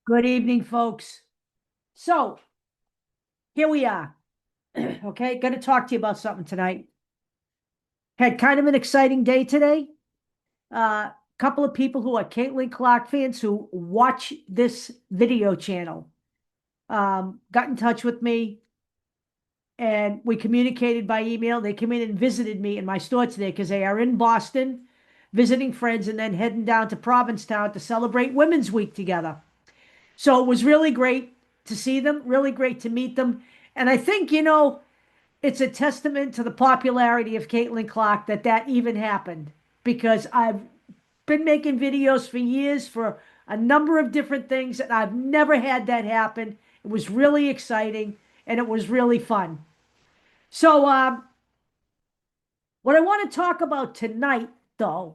Good evening, folks. So here we are. Okay, going to talk to you about something tonight. Had kind of an exciting day today. Couple of people who are Caitlin Clark fans who watch this video channel got in touch with me, and we communicated by email. They came in and visited me in my store today because they are in Boston visiting friends and then heading down to Provincetown to celebrate Women's Week together. So it was really great to see them, really great to meet them. And I think, it's a testament to the popularity of Caitlin Clark that even happened, because I've been making videos for years for a number of different things, and I've never had that happen. It was really exciting and it was really fun. So, what I want to talk about tonight, though,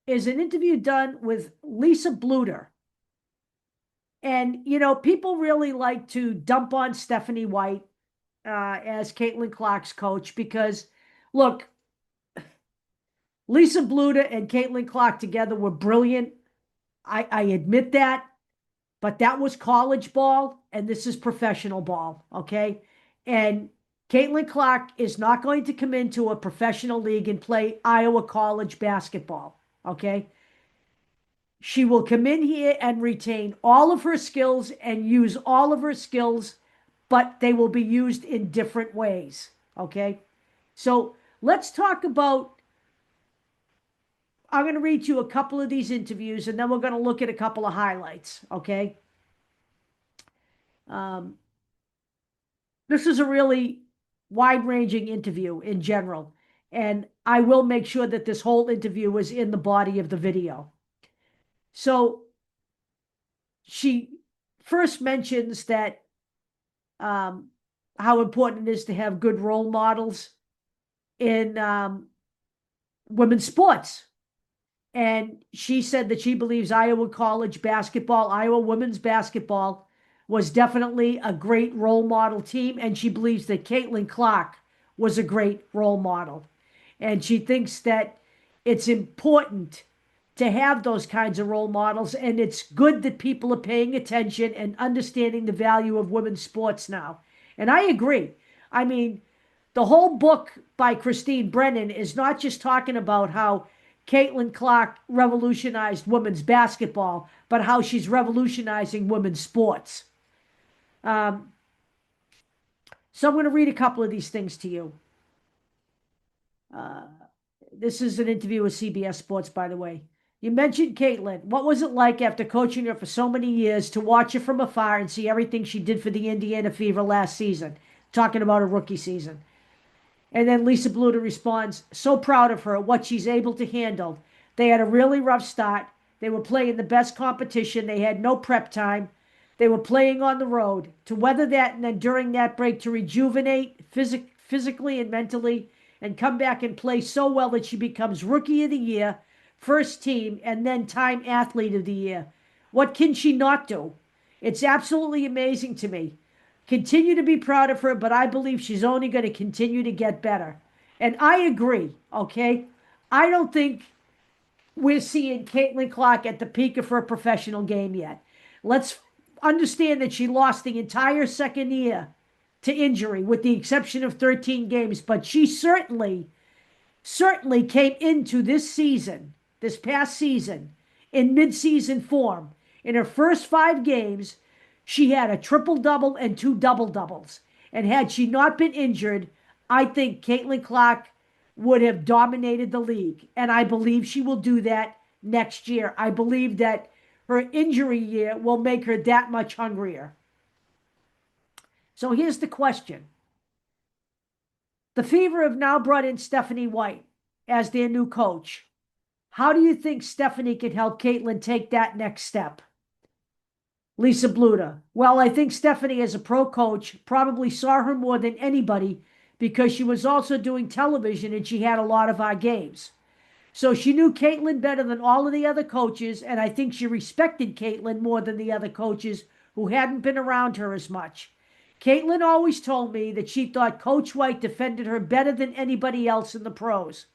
is an interview done with Lisa Bluder. And, people really like to dump on Stephanie White as Caitlin Clark's coach because, look, Lisa Bluder and Caitlin Clark together were brilliant. I admit that, but that was college ball and this is professional ball, okay? And Caitlin Clark is not going to come into a professional league and play Iowa college basketball, okay? She will come in here and retain all of her skills and use all of her skills, but they will be used in different ways. Okay. So let's talk about. I'm going to read you a couple of these interviews and then we're going to look at a couple of highlights. Okay. Um, this is a really wide ranging interview in general. And I will make sure that this whole interview is in the body of the video. So she first mentions that how important it is to have good role models in women's sports. And she said that she believes Iowa college basketball, Iowa women's basketball, was definitely a great role model team. And she believes that Caitlin Clark was a great role model. And she thinks that it's important to have those kinds of role models. And it's good that people are paying attention and understanding the value of women's sports now. And I agree. I mean, the whole book by Christine Brennan is not just talking about how Caitlin Clark revolutionized women's basketball, but how she's revolutionizing women's sports. Um, so I'm going to read a couple of these things to you. Uh, this is an interview with CBS Sports, by the way. You mentioned Caitlin. What was it like after coaching her for so many years to watch her from afar and see everything she did for the Indiana Fever last season? Talking about her rookie season. And then Lisa Bluder responds, so proud of her, what she's able to handle. They had a really rough start. They were playing the best competition. They had no prep time. They were playing on the road. To weather that and then during that break to rejuvenate physically and mentally and come back and play so well that she becomes Rookie of the Year, first team, and then Time Athlete of the Year. What can she not do? It's absolutely amazing to me. Continue to be proud of her, but I believe she's only going to continue to get better. And I agree, okay? I don't think we're seeing Caitlin Clark at the peak of her professional game yet. Let's understand that she lost the entire second year to injury, with the exception of 13 games, but she certainly came into this season, this past season, in midseason form. In her first 5 games, she had a triple-double and 2 double-doubles. And had she not been injured, I think Caitlin Clark would have dominated the league. And I believe she will do that next year. I believe that her injury year will make her that much hungrier. So here's the question. The Fever have now brought in Stephanie White as their new coach. How do you think Stephanie can help Caitlin take that next step? Lisa Bluder. Well, I think Stephanie, as a pro coach, probably saw her more than anybody because she was also doing television and she had a lot of our games. So she knew Caitlin better than all of the other coaches, and I think she respected Caitlin more than the other coaches who hadn't been around her as much. Caitlin always told me that she thought Coach White defended her better than anybody else in the pros.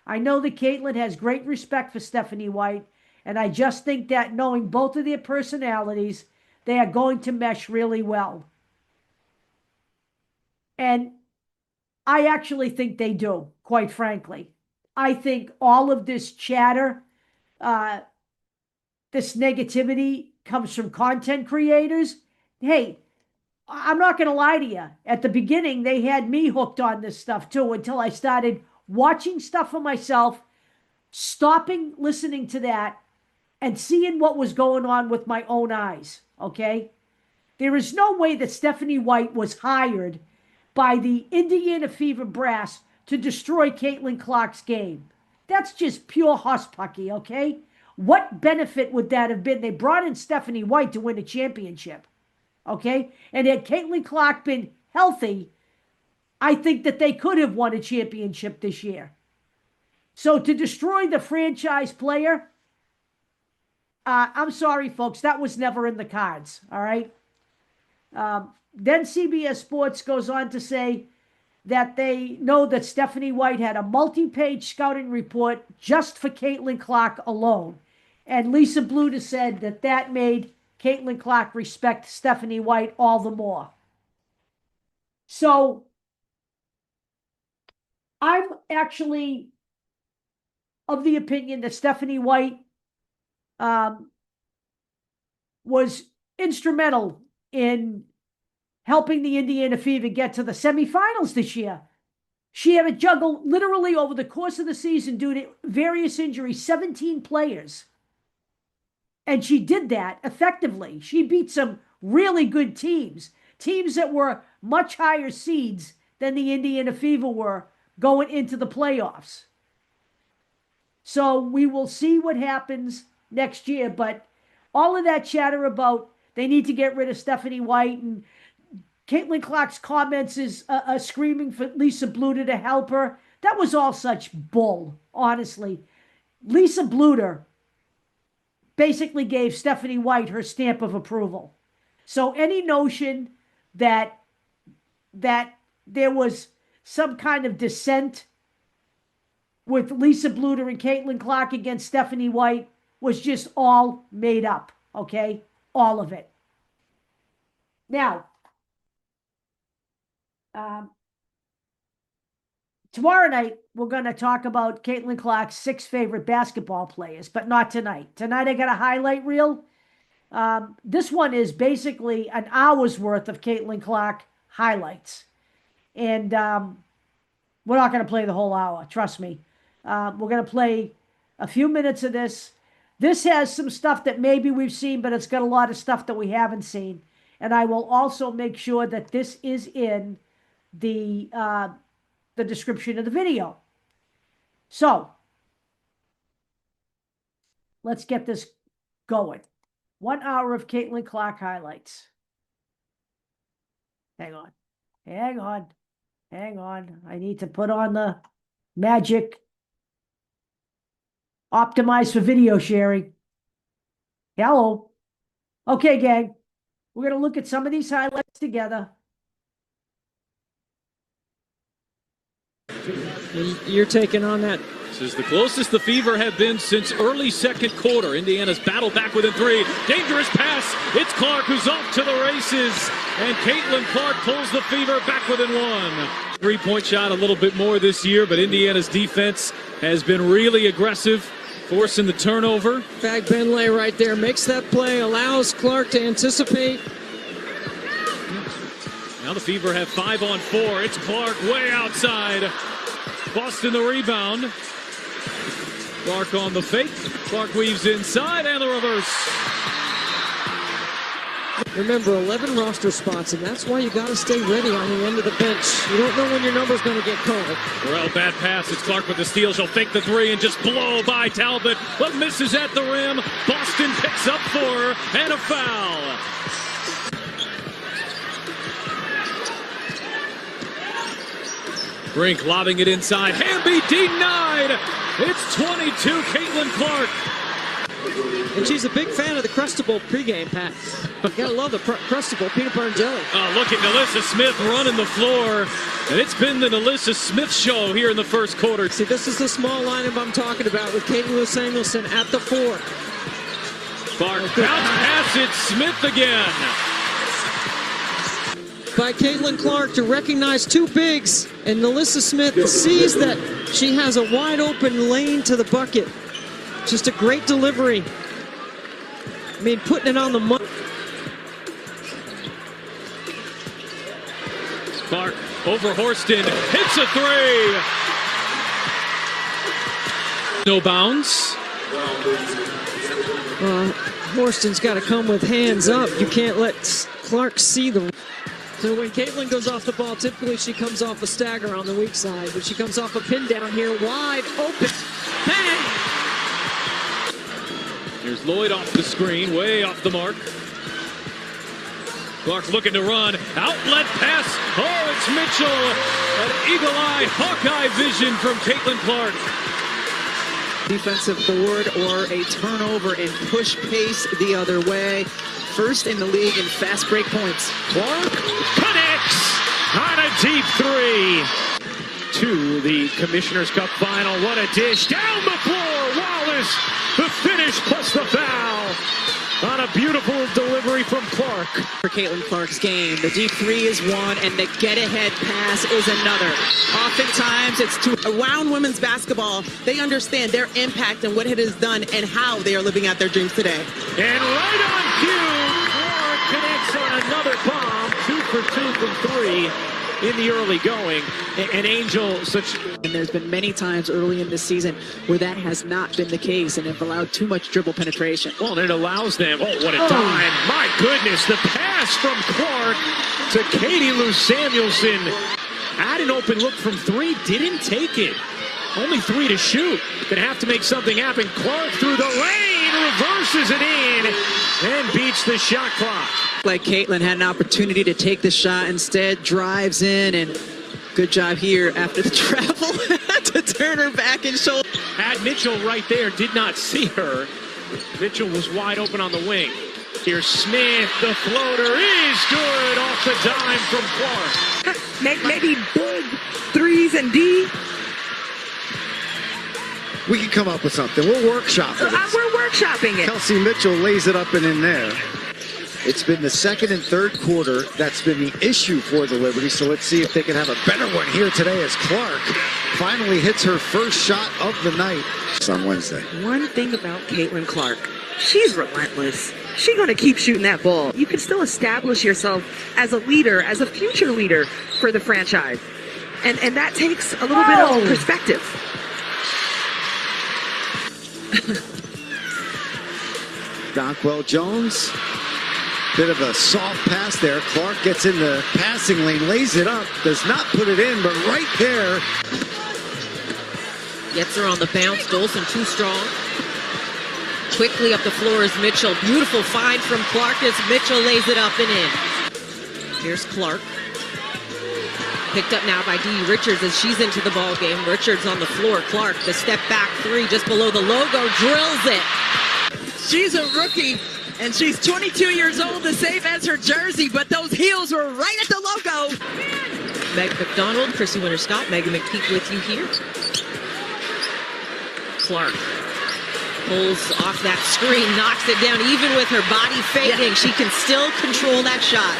I know that Caitlin has great respect for Stephanie White, And I just think that knowing both of their personalities, they are going to mesh really well. And I actually think they do, quite frankly. I think all of this chatter, this negativity comes from content creators. Hey, I'm not going to lie to you. At the beginning, they had me hooked on this stuff too until I started watching stuff for myself, stopping listening to that, and seeing what was going on with my own eyes. Okay? There is no way that Stephanie White was hired by the Indiana Fever brass to destroy Caitlin Clark's game. That's just pure husspucky, okay? What benefit would that have been? They brought in Stephanie White to win a championship, okay? And had Caitlin Clark been healthy, I think that they could have won a championship this year. So to destroy the franchise player, I'm sorry, folks, that was never in the cards, all right? Then CBS Sports goes on to say that they know that Stephanie White had a multi-page scouting report just for Caitlin Clark alone. And Lisa Bluder said that that made Caitlin Clark respect Stephanie White all the more. So I'm actually of the opinion that Stephanie White was instrumental in helping the Indiana Fever get to the semifinals this year. She had to juggle literally over the course of the season due to various injuries, 17 players. And she did that effectively. She beat some really good teams, teams that were much higher seeds than the Indiana Fever were going into the playoffs. So we will see what happens next year. But all of that chatter about they need to get rid of Stephanie White and Caitlin Clark's comments is screaming for Lisa Bluder to help her. That was all such bull, honestly. Lisa Bluder basically gave Stephanie White her stamp of approval. So any notion that there was some kind of dissent with Lisa Bluder and Caitlin Clark against Stephanie White was just all made up, okay? All of it. Now, tomorrow night, we're going to talk about Caitlin Clark's 6 favorite basketball players, but not tonight. Tonight, I got a highlight reel. This one is basically an hour's worth of Caitlin Clark highlights. And we're not going to play the whole hour, trust me. We're going to play a few minutes of this. This has some stuff that maybe we've seen, but it's got a lot of stuff that we haven't seen. And I will also make sure that this is in the description of the video. So let's get this going. 1 hour of Caitlin Clark highlights. Hang on. I need to put on the magic optimized for video sharing. Hello. Okay, gang. We're going to look at some of these highlights together. And you're taking on that. This is the closest the Fever have been since early second quarter. Indiana's battle back within 3. Dangerous pass. It's Clark who's off to the races. And Caitlin Clark pulls the Fever back within 1. Three-point shot a little bit more this year, but Indiana's defense has been really aggressive, forcing the turnover. Fag Benlay right there makes that play, allows Clark to anticipate. Now the Fever have 5 on 4. It's Clark way outside. Boston the rebound. Clark on the fake. Clark weaves inside and the reverse. Remember, 11 roster spots, and that's why you got to stay ready on the end of the bench. You don't know when your number's going to get called. Well, bad pass. It's Clark with the steal. She'll fake the 3 and just blow by Talbot, but misses at the rim. Boston picks up 4 and a foul. Brink lobbing it inside. Hamby denied. It's 22, Caitlin Clark. And she's a big fan of the Crustable pregame, Pat. You gotta love the Crustable peanut butter and jelly. Oh, look at Nalissa Smith running the floor. And it's been the Nalissa Smith show here in the first quarter. See, this is the small lineup I'm talking about with Kate Lewis Samuelson at the 4. Clark bounce pass it. Smith again. By Caitlin Clark to recognize two bigs, and Alyssa Smith sees that she has a wide open lane to the bucket. Just a great delivery. I mean, putting it on the money. Clark over Horston, hits a three. No bounds. Horston's got to come with hands up. You can't let Clark see the... So when Caitlin goes off the ball, typically she comes off a stagger on the weak side, but she comes off a pin down here, wide open. Bang! Here's Lloyd off the screen, way off the mark. Clark looking to run, outlet pass. Oh, it's Mitchell. An eagle-eye, Hawkeye vision from Caitlin Clark. Defensive board or a turnover and push pace the other way. First in the league in fast break points. Clark connects on a deep three. To the Commissioner's Cup final. What a dish. Down the floor. Wallace, the finish plus the foul. On a beautiful delivery from Clark. For Caitlin Clark's game, the deep three is one and the get-ahead pass is another. Oftentimes it's to around women's basketball, they understand their impact and what it has done and how they are living out their dreams today. And right on cue, Clark connects on another bomb. 2 for 2 from 3 in the early going. An Angel such... And there's been many times early in this season where that has not been the case and have allowed too much dribble penetration. Well, and it allows them... Oh, what a dime. My goodness, the pass from Clark to Katie Lou Samuelson. Had an open look from 3, didn't take it. Only 3 to shoot. Gonna have to make something happen. Clark through the lane, reverses it in, and beats the shot clock. Like Caitlin had an opportunity to take the shot, instead drives in, and good job here after the travel to turn her back and shoulder. Had Mitchell right there, did not see her. Mitchell was wide open on the wing. Here's Smith, the floater is good off the dime from Clark. Maybe big threes and D. We can come up with something. We're workshopping it. We're workshopping it. Kelsey Mitchell lays it up and in there. It's been the second and third quarter that's been the issue for the Liberty, so let's see if they can have a better one here today as Clark finally hits her first shot of the night. It's on Wednesday. One thing about Caitlin Clark, she's relentless. She's going to keep shooting that ball. You can still establish yourself as a leader, as a future leader for the franchise. And that takes a little bit of perspective. Donkwell Jones, bit of a soft pass there. Clark gets in the passing lane, lays it up, does not put it in, but right there. Gets her on the bounce. Dolson too strong. Quickly up the floor is Mitchell. Beautiful find from Clark as Mitchell lays it up and in. Here's Clark. Picked up now by Dee Richards as she's into the ball game. Richards on the floor. Clark, the step back 3 just below the logo, drills it. She's a rookie, and she's 22 years old, the same as her jersey, but those heels were right at the logo. Meg McDonald, Chrissy Winter-Scott, Megan McPeak with you here. Clark pulls off that screen, knocks it down. Even with her body fading, she can still control that shot.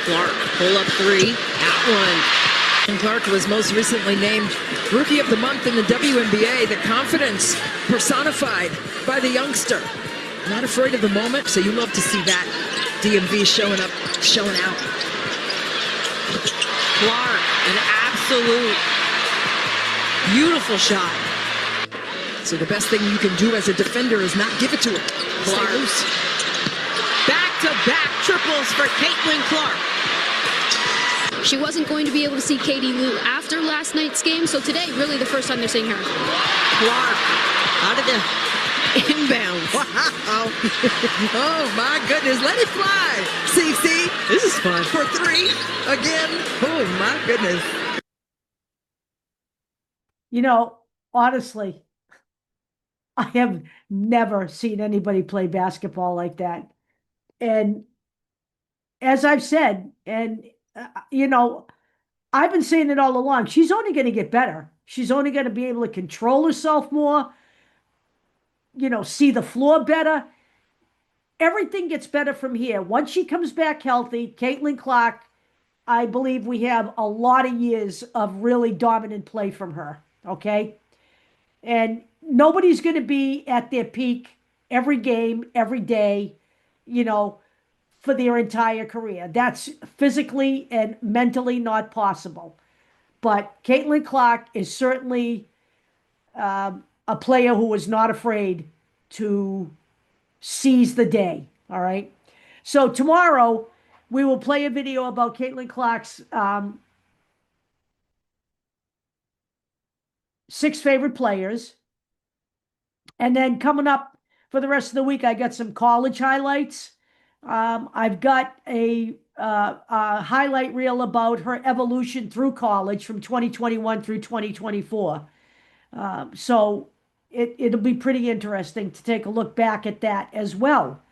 Clark, pull up 3, at 1. And Clark was most recently named Rookie of the Month in the WNBA. The confidence personified by the youngster. Not afraid of the moment, so you love to see that. DMV showing up, showing out. Clark, an absolute beautiful shot. So the best thing you can do as a defender is not give it to her. Clark. Back-to-back triples for Caitlin Clark. She wasn't going to be able to see Katie Lou after last night's game, so today, really the first time they're seeing her. Clark out of the inbounds. Wow. Oh, my goodness. Let it fly. CC. This is fun. For 3 again. Oh, my goodness. You know, honestly, I have never seen anybody play basketball like that. And as I've said, and you know, I've been saying it all along, she's only going to get better. She's only going to be able to control herself more. see the floor better. Everything gets better from here. Once she comes back healthy, Caitlin Clark, I believe we have a lot of years of really dominant play from her. Okay. And nobody's going to be at their peak every game, every day, you know, for their entire career. That's physically and mentally not possible. But Caitlin Clark is certainly a player who is not afraid to seize the day. All right. So tomorrow we will play a video about Caitlin Clark's 6 favorite players. And then coming up for the rest of the week, I got some college highlights. I've got a highlight reel about her evolution through college from 2021 through 2024. So it'll be pretty interesting to take a look back at that as well,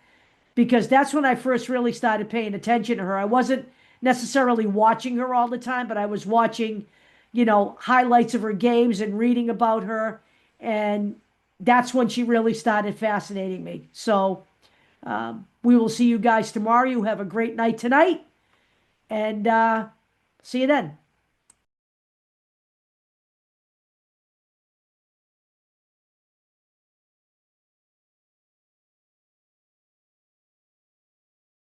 because that's when I first really started paying attention to her. I wasn't necessarily watching her all the time, but I was watching, highlights of her games and reading about her. And that's when she really started fascinating me. So we will see you guys tomorrow. You have a great night tonight, and see you then.